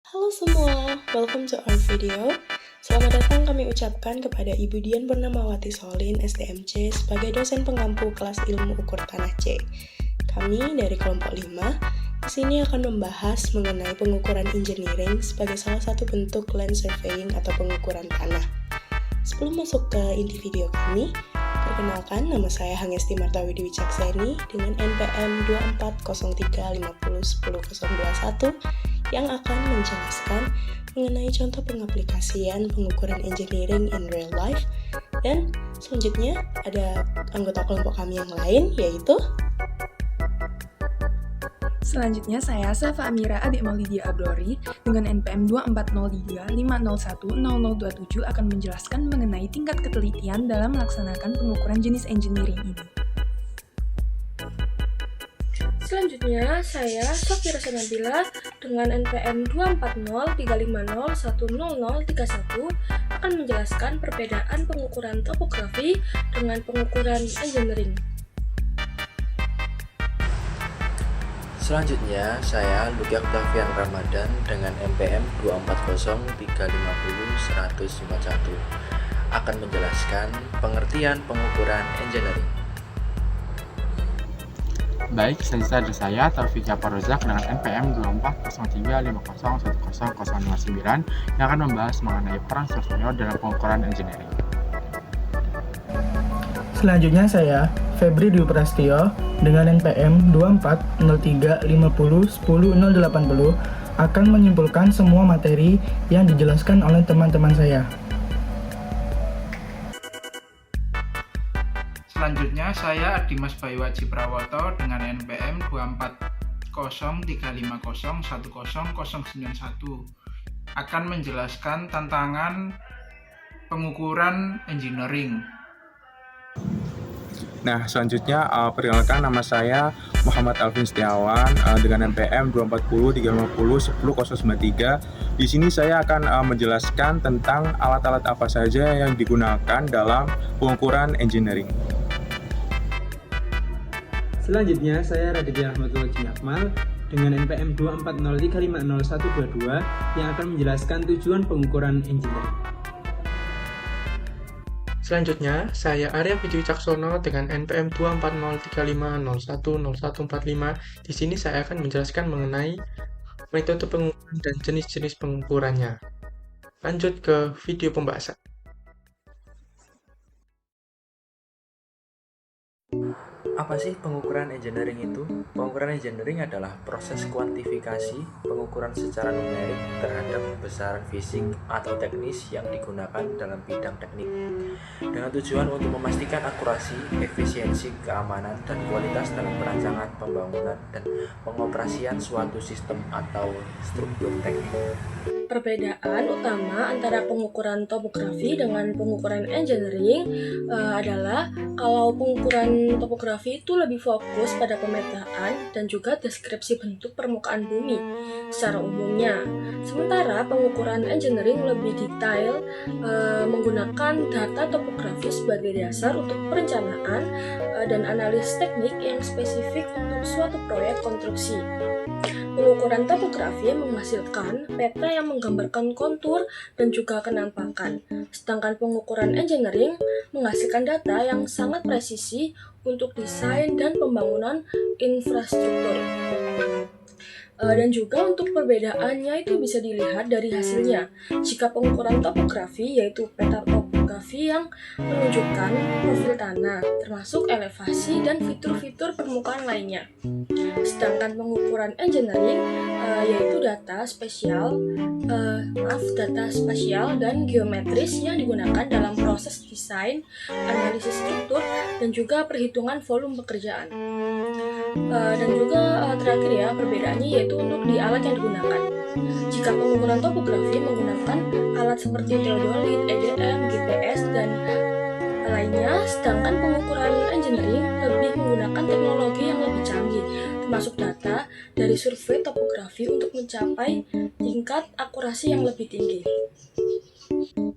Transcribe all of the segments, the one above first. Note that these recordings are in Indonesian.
Halo semua, welcome to our video. Selamat datang kami ucapkan kepada Ibu Dian Purnamawati Solin, STMC, sebagai dosen pengampu kelas ilmu ukur tanah C. Kami dari kelompok 5 di sini akan membahas mengenai pengukuran engineering sebagai salah satu bentuk land surveying atau pengukuran tanah. Sebelum masuk ke inti video kami, perkenalkan nama saya Hangesti Martawidi Wicakseni dengan NPM 2403501021 yang akan menjelaskan mengenai contoh pengaplikasian pengukuran engineering in real life, dan selanjutnya ada anggota kelompok kami yang lain yaitu Selanjutnya saya Safa Amira Adik Maulidia Abrori dengan NPM 240350100027 akan menjelaskan mengenai tingkat ketelitian dalam melaksanakan pengukuran jenis engineering ini. Selanjutnya, saya Sofira Sanabila dengan NPM 24035010031 akan menjelaskan perbedaan pengukuran topografi dengan pengukuran engineering. Selanjutnya, saya Luki Octavian Ramadan dengan NPM 240350100151 akan menjelaskan pengertian pengukuran engineering. Baik, selanjutnya ada saya, Taufik Japar Rozak dengan NPM 240350100029 yang akan membahas mengenai peran surveyor dalam pengukuran engineering. Selanjutnya saya, Febri Dwi Prastio dengan NPM 240350100080 akan menyimpulkan semua materi yang dijelaskan oleh teman-teman saya. Selanjutnya saya Dimas Bayu Aji Prawoto dengan NPM 240350101091 akan menjelaskan tantangan pengukuran engineering. Nah, selanjutnya perkenalkan, nama saya Muhammad Alvin Setiawan dengan NPM 240 350 10 093. Di sini saya akan menjelaskan tentang alat-alat apa saja yang digunakan dalam pengukuran engineering. Selanjutnya, saya Raditya Ahmadul Akmal dengan NPM 240350122 yang akan menjelaskan tujuan pengukuran engineering. Selanjutnya, saya Arya Vijay Caksono dengan NPM 24035010145. Di sini saya akan menjelaskan mengenai metode pengukuran dan jenis-jenis pengukurannya. Lanjut ke video pembahasan. Apa sih pengukuran engineering itu? Pengukuran engineering adalah proses kuantifikasi pengukuran secara numerik terhadap besaran fisik atau teknis yang digunakan dalam bidang teknik dengan tujuan untuk memastikan akurasi, efisiensi, keamanan, dan kualitas dalam perancangan, pembangunan, dan pengoperasian suatu sistem atau struktur teknik. Perbedaan utama antara pengukuran topografi dengan pengukuran engineering adalah kalau pengukuran topografi itu lebih fokus pada pemetaan dan juga deskripsi bentuk permukaan bumi secara umumnya. Sementara pengukuran engineering lebih detail, menggunakan data topografi sebagai dasar untuk perencanaan dan analisis teknik yang spesifik untuk suatu proyek konstruksi. Pengukuran topografi menghasilkan peta yang menggambarkan kontur dan juga kenampakan, sedangkan pengukuran engineering menghasilkan data yang sangat presisi untuk desain dan pembangunan infrastruktur. Dan juga untuk perbedaannya itu bisa dilihat dari hasilnya. Jika pengukuran topografi yaitu peta topografi yang menunjukkan profil tanah, termasuk elevasi dan fitur-fitur permukaan lainnya. Sedangkan pengukuran engineering yaitu data spasial dan geometris yang digunakan dalam proses desain, analisis struktur, dan juga perhitungan volume pekerjaan. Dan juga terakhir ya, perbedaannya yaitu untuk di alat yang digunakan. Jika pengukuran topografi menggunakan alat seperti teodolit, EDM, GPS, dan lainnya, sedangkan pengukuran engineering lebih menggunakan teknologi yang lebih canggih, termasuk data dari survei topografi untuk mencapai tingkat akurasi yang lebih tinggi.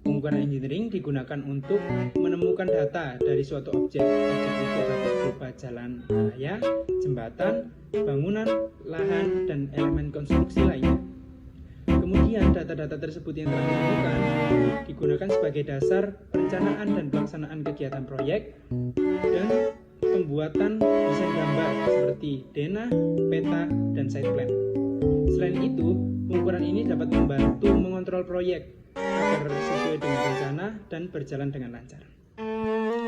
Pengukuran engineering digunakan untuk menemukan data dari suatu objek. Objek itu dapat berupa jalan raya, jembatan, bangunan, lahan, dan elemen konstruksi lainnya. Kemudian Kemudian data-data tersebut yang telah ditemukan digunakan sebagai dasar perencanaan dan pelaksanaan kegiatan proyek dan pembuatan desain gambar seperti denah, peta, dan site plan. Selain itu, pengukuran ini dapat membantu mengontrol proyek agar sesuai dengan rencana dan berjalan dengan lancar.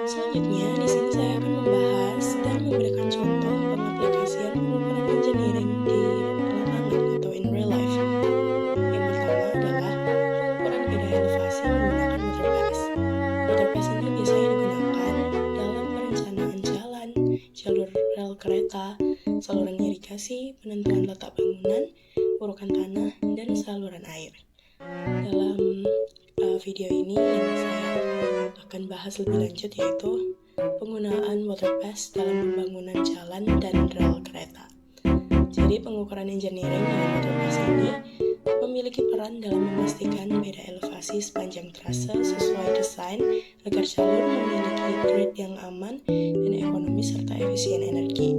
Selanjutnya, di sini saya akan membahas dan memberikan contoh pengaplikasian pengukuran engineering di lapangan atau in real life. Yang pertama adalah pengukuran beda elevasi menggunakan water pass. Water pass ini biasanya digunakan dalam perencanaan jalan, jalur rel kereta, saluran irigasi, penentuan letak bangunan, urukan tanah, dan saluran air. Dalam video ini yang saya akan bahas lebih lanjut yaitu penggunaan water pass dalam pembangunan jalan dan rel kereta. Jadi pengukuran engineering dengan water pass ini memiliki peran dalam memastikan beda elevasi sepanjang trase sesuai desain agar jalur memiliki grade yang aman dan ekonomis serta efisien energi.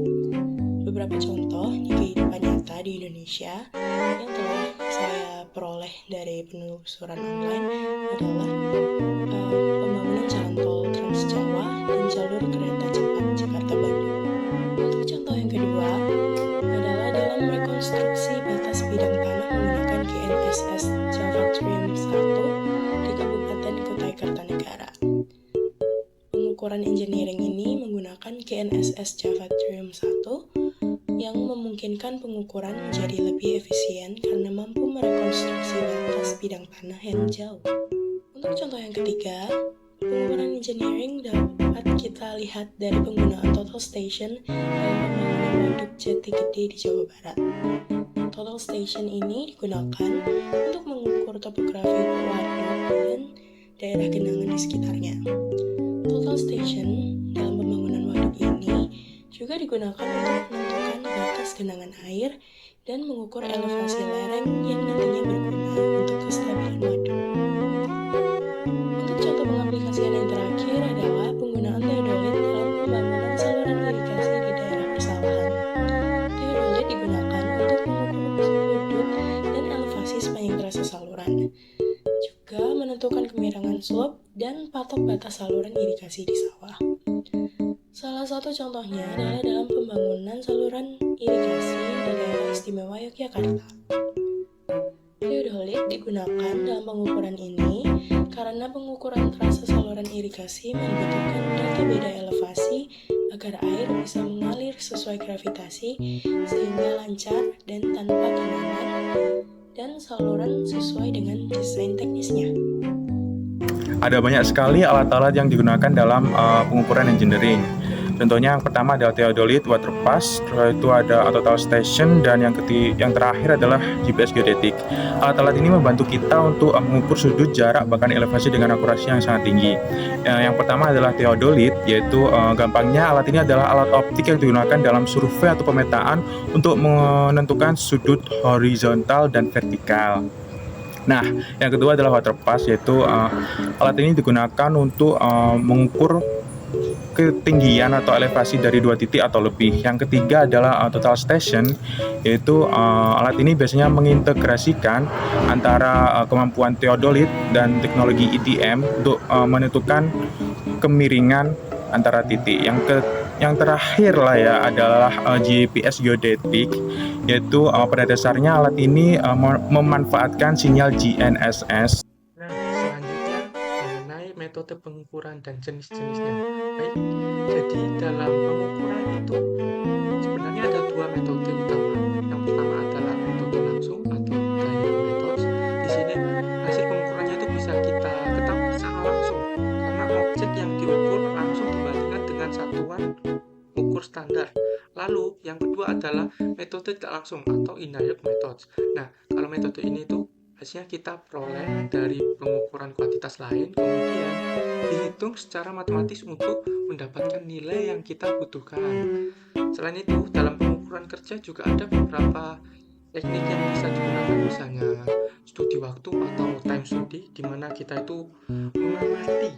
Beberapa contoh di kehidupan nyata di Indonesia yang telah saya peroleh dari penelusuran online adalah pembangunan jalan tol Trans Jawa dan jalur kereta cepat Jakarta-Bandung. Untuk contoh yang kedua adalah dalam rekonstruksi batas bidang tanah menggunakan GNSS Java Trim 1 di Kabupaten Kutai Kartanegara. Pengukuran engineering ini menggunakan GNSS Java Trim 1 yang memungkinkan pengukuran menjadi lebih efisien karena mampu merekonstruksi batas bidang tanah yang jauh. Untuk contoh yang ketiga, pengukuran engineering dapat kita lihat dari penggunaan total station dalam pembangunan waduk Jati Gede di Jawa Barat. Total station ini digunakan untuk mengukur topografi waduk dan daerah genangan di sekitarnya. Total station dalam pembangunan waduk ini juga digunakan untuk menentukan batas genangan air dan mengukur elevasi lereng yang nantinya berguna untuk kestabilan waduk. Untuk contoh pengaplikasian yang terakhir adalah penggunaan teodolit dalam pembangunan saluran irigasi di daerah persawahan. Teodolit digunakan untuk mengukur sudut dan elevasi sepanjang trase saluran, juga menentukan kemiringan slope dan patok batas saluran irigasi di sawah. Salah satu contohnya adalah dalam pembangunan saluran irigasi di daerah istimewa Yogyakarta. Teodolit digunakan dalam pengukuran ini karena pengukuran trase saluran irigasi membutuhkan data beda elevasi agar air bisa mengalir sesuai gravitasi sehingga lancar dan tanpa genangan dan saluran sesuai dengan desain teknisnya. Ada banyak sekali alat-alat yang digunakan dalam pengukuran engineering. Contohnya yang pertama adalah theodolit, water pass, itu ada total station, dan yang terakhir adalah GPS geodetik. Alat-alat ini membantu kita untuk mengukur sudut, jarak, bahkan elevasi dengan akurasi yang sangat tinggi. Yang pertama adalah theodolit, yaitu gampangnya alat ini adalah alat optik yang digunakan dalam survei atau pemetaan untuk menentukan sudut horizontal dan vertikal. Nah, yang kedua adalah water pass, yaitu alat ini digunakan untuk mengukur ketinggian atau elevasi dari 2 titik atau lebih. Yang ketiga adalah total station, yaitu alat ini biasanya mengintegrasikan antara kemampuan theodolit dan teknologi ETM untuk menentukan kemiringan antara titik. Yang terakhir lah ya adalah GPS geodetik, yaitu pada dasarnya alat ini memanfaatkan sinyal GNSS. Nah, selanjutnya mengenai metode pengukuran dan jenis-jenisnya. Baik, jadi dalam pengukuran itu sebenarnya ada 2 metode utama. Yang pertama adalah metode langsung atau direct methods. Di sini hasil pengukurannya itu bisa kita ketahui secara langsung karena objek yang diukur langsung dibandingkan dengan satuan ukur standar. Lalu yang kedua adalah metode tidak langsung atau indirect methods. Nah, kalau metode ini tuh hasilnya kita peroleh dari pengukuran kuantitas lain, kemudian dihitung secara matematis untuk mendapatkan nilai yang kita butuhkan. Selain itu, dalam pengukuran kerja juga ada beberapa teknik yang bisa digunakan, misalnya studi waktu atau time study, di mana kita itu mengamati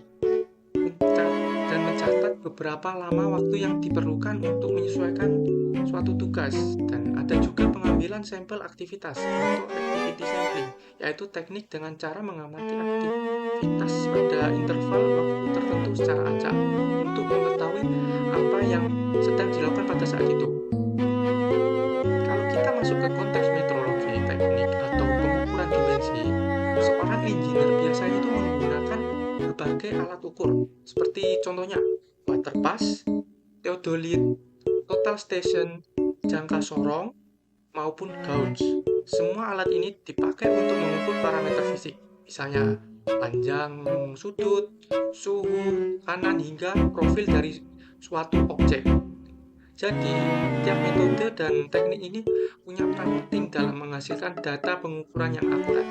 dan mencatat beberapa lama waktu yang diperlukan untuk menyesuaikan suatu tugas. Dan ada juga pengambilan sampel aktivitas atau activity sampling, yaitu teknik dengan cara mengamati aktivitas pada interval waktu tertentu secara acak untuk mengetahui apa yang sedang dilakukan pada saat itu. Kalau kita masuk ke konteks metrologi teknik atau pengukuran dimensi, seorang engineer biasanya itu menggunakan berbagai alat ukur, seperti contohnya water pass, theodolit, total station, jangka sorong, maupun gauge. Semua alat ini dipakai untuk mengukur parameter fisik, misalnya panjang sudut, suhu, kanan, hingga profil dari suatu objek. Jadi, tiap metode dan teknik ini punya peran penting dalam menghasilkan data pengukuran yang akurat.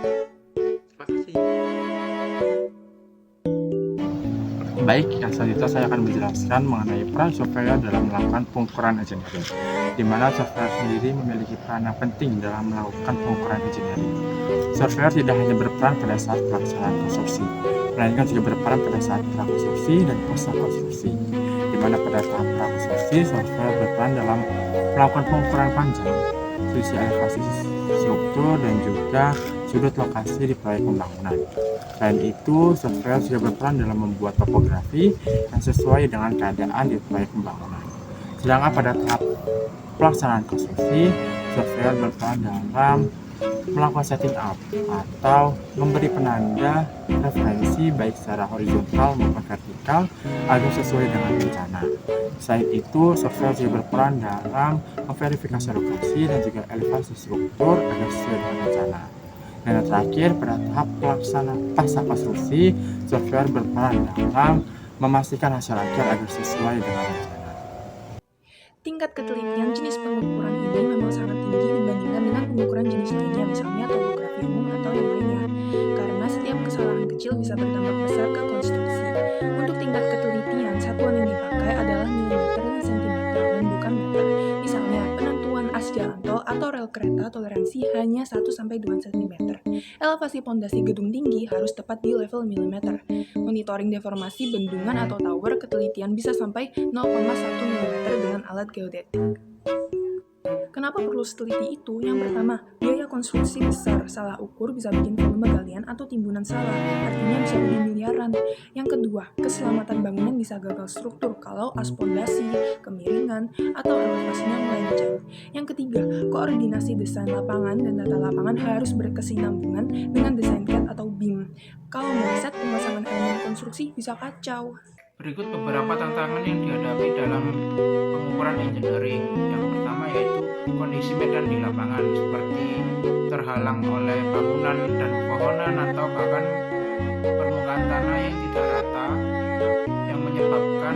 Terima kasih. Baik, yang selanjutnya saya akan menjelaskan mengenai peran software dalam melakukan pengukuran engineering, di mana software sendiri memiliki peran yang penting dalam melakukan pengukuran engineering. Software tidak hanya berperan pada saat pelaksanaan konstruksi, melainkan juga berperan pada saat prakonstruksi dan pasca-konstruksi, di mana pada tahap prakonstruksi, software berperan dalam melakukan pengukuran panjang, sisi elevasi struktur, dan juga sudut lokasi di proyek pembangunan. Selain itu, software juga berperan dalam membuat topografi yang sesuai dengan keadaan di proyek pembangunan. Sedangkan pada tahap pelaksanaan konstruksi, software berperan dalam melakukan setting up atau memberi penanda referensi baik secara horizontal maupun vertikal agar sesuai dengan rencana. Selain itu, software juga berperan dalam memverifikasi lokasi dan juga elevasi struktur agar sesuai dengan rencana. Dan yang terakhir, pada tahap pelaksanaan pasca konstruksi, software berperan dalam memastikan hasil akhir agar sesuai dengan rencana. Tingkat ketelitian jenis pengukuran ini memang sangat tinggi dibandingkan dengan pengukuran jenis lainnya, misalnya topografi umum atau yang lainnya, karena setiap kesalahan kecil bisa berdampak besar ke konstruksi. Untuk tingkat ketelitian, satuan yang dipakai adalah milimeter dan sentimeter dan bukan meter. Misalnya, penentuan as jalan tol atau rel kereta toleransi hanya 1-2 cm. Elevasi pondasi gedung tinggi harus tepat di level milimeter. Monitoring deformasi bendungan atau tower ketelitian bisa sampai 0,1 mm dengan alat geodetik. Kenapa perlu seteliti itu? Yang pertama, biaya konstruksi besar. Salah ukur bisa bikin volume galian atau timbunan salah, artinya bisa lebih miliaran. Yang kedua, keselamatan bangunan bisa gagal struktur kalau as pondasi, kemiringan, atau elevasinya melenceng. Yang ketiga, koordinasi desain lapangan dan tata lapangan harus berkesinambungan dengan desain CAD atau BIM. Kalau meleset, pemasangan elemen konstruksi bisa kacau. Berikut beberapa tantangan yang dihadapi dalam pengukuran engineering. Yang pertama yaitu kondisi medan di lapangan, seperti terhalang oleh bangunan dan pepohonan atau bahkan permukaan tanah yang tidak rata, yang menyebabkan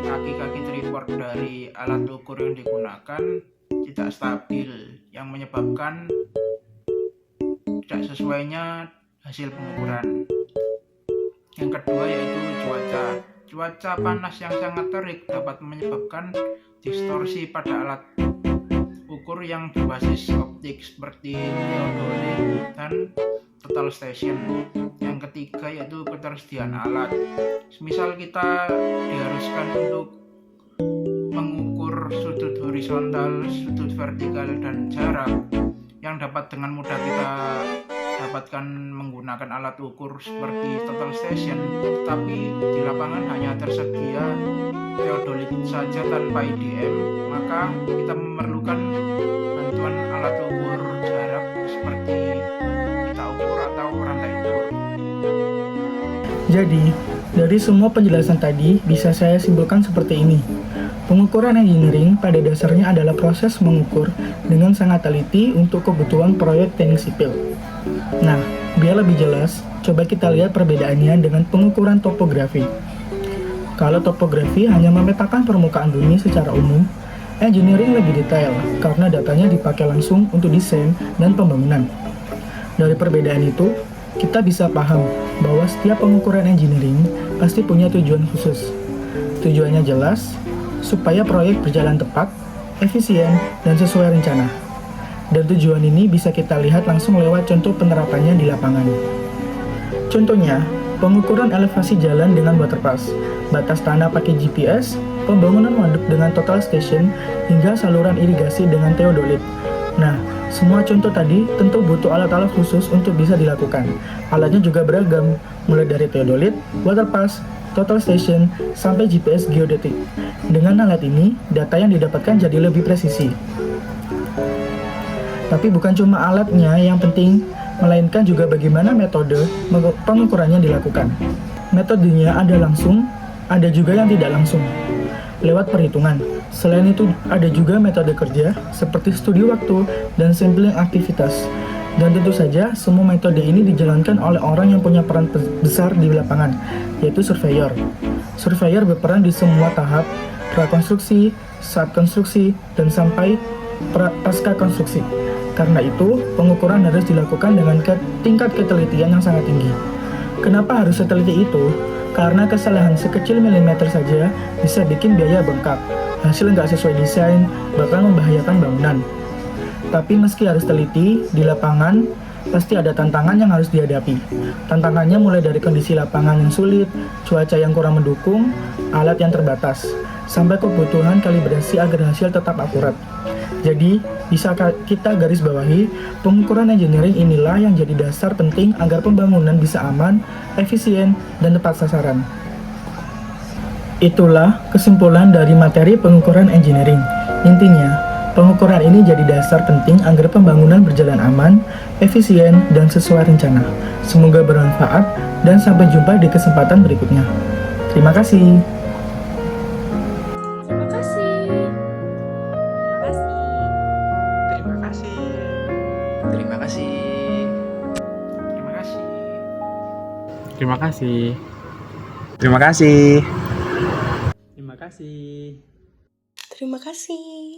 kaki-kaki tripod dari alat ukur yang digunakan tidak stabil, yang menyebabkan tidak sesuainya hasil pengukuran. Yang kedua yaitu cuaca. Cuaca panas yang sangat terik dapat menyebabkan distorsi pada alat ukur yang berbasis optik seperti theodolit dan total station. Yang ketiga yaitu ketersediaan alat. Misal kita diharuskan untuk mengukur sudut horizontal, sudut vertikal, dan jarak yang dapat dengan mudah kita dapatkan menggunakan alat ukur seperti total station, tapi di lapangan hanya tersedia theodolit saja tanpa IDM, maka kita memerlukan bantuan alat ukur jarak seperti pita ukur atau rantai ukur. Jadi, dari semua penjelasan tadi bisa saya simpulkan seperti ini. Pengukuran engineering pada dasarnya adalah proses mengukur dengan sangat teliti untuk kebutuhan proyek teknik sipil. Nah, biar lebih jelas, coba kita lihat perbedaannya dengan pengukuran topografi. Kalau topografi hanya memetakan permukaan bumi secara umum, engineering lebih detail karena datanya dipakai langsung untuk desain dan pembangunan. Dari perbedaan itu, kita bisa paham bahwa setiap pengukuran engineering pasti punya tujuan khusus. Tujuannya jelas, supaya proyek berjalan tepat, efisien, dan sesuai rencana. Dan tujuan ini bisa kita lihat langsung lewat contoh penerapannya di lapangan. Contohnya, pengukuran elevasi jalan dengan waterpass, batas tanah pakai GPS, pembangunan waduk dengan total station, hingga saluran irigasi dengan theodolit. Nah, Semua contoh tadi tentu butuh alat-alat khusus untuk bisa dilakukan. Alatnya juga beragam, mulai dari theodolit, waterpass, total station, sampai GPS geodetik. Dengan alat ini, data yang didapatkan jadi lebih presisi. Tapi bukan cuma alatnya yang penting, melainkan juga bagaimana metode pengukurannya dilakukan. Metodenya ada langsung, ada juga yang tidak langsung, lewat perhitungan. Selain itu, ada juga metode kerja, seperti studi waktu dan sampling aktivitas. Dan tentu saja, semua metode ini dijalankan oleh orang yang punya peran besar di lapangan, yaitu surveyor. Surveyor berperan di semua tahap, prakonstruksi, saat konstruksi, dan sampai pasca konstruksi. Karena itu, pengukuran harus dilakukan dengan tingkat ketelitian yang sangat tinggi. Kenapa harus seteliti itu? Karena kesalahan sekecil milimeter saja bisa bikin biaya bengkak. Hasil nggak sesuai desain, bakal membahayakan bangunan. Tapi meski harus teliti, di lapangan pasti ada tantangan yang harus dihadapi. Tantangannya mulai dari kondisi lapangan yang sulit, cuaca yang kurang mendukung, alat yang terbatas, sampai kebutuhan kalibrasi agar hasil tetap akurat. Jadi, bisa kita garis bawahi, pengukuran engineering inilah yang jadi dasar penting agar pembangunan bisa aman, efisien, dan tepat sasaran. Itulah kesimpulan dari materi pengukuran engineering. Intinya, pengukuran ini jadi dasar penting agar pembangunan berjalan aman, efisien, dan sesuai rencana. Semoga bermanfaat, dan sampai jumpa di kesempatan berikutnya. Terima kasih. Terima kasih. Terima kasih. Terima kasih. Terima kasih. Terima kasih. Terima Terima kasih. kasih. Terima kasih.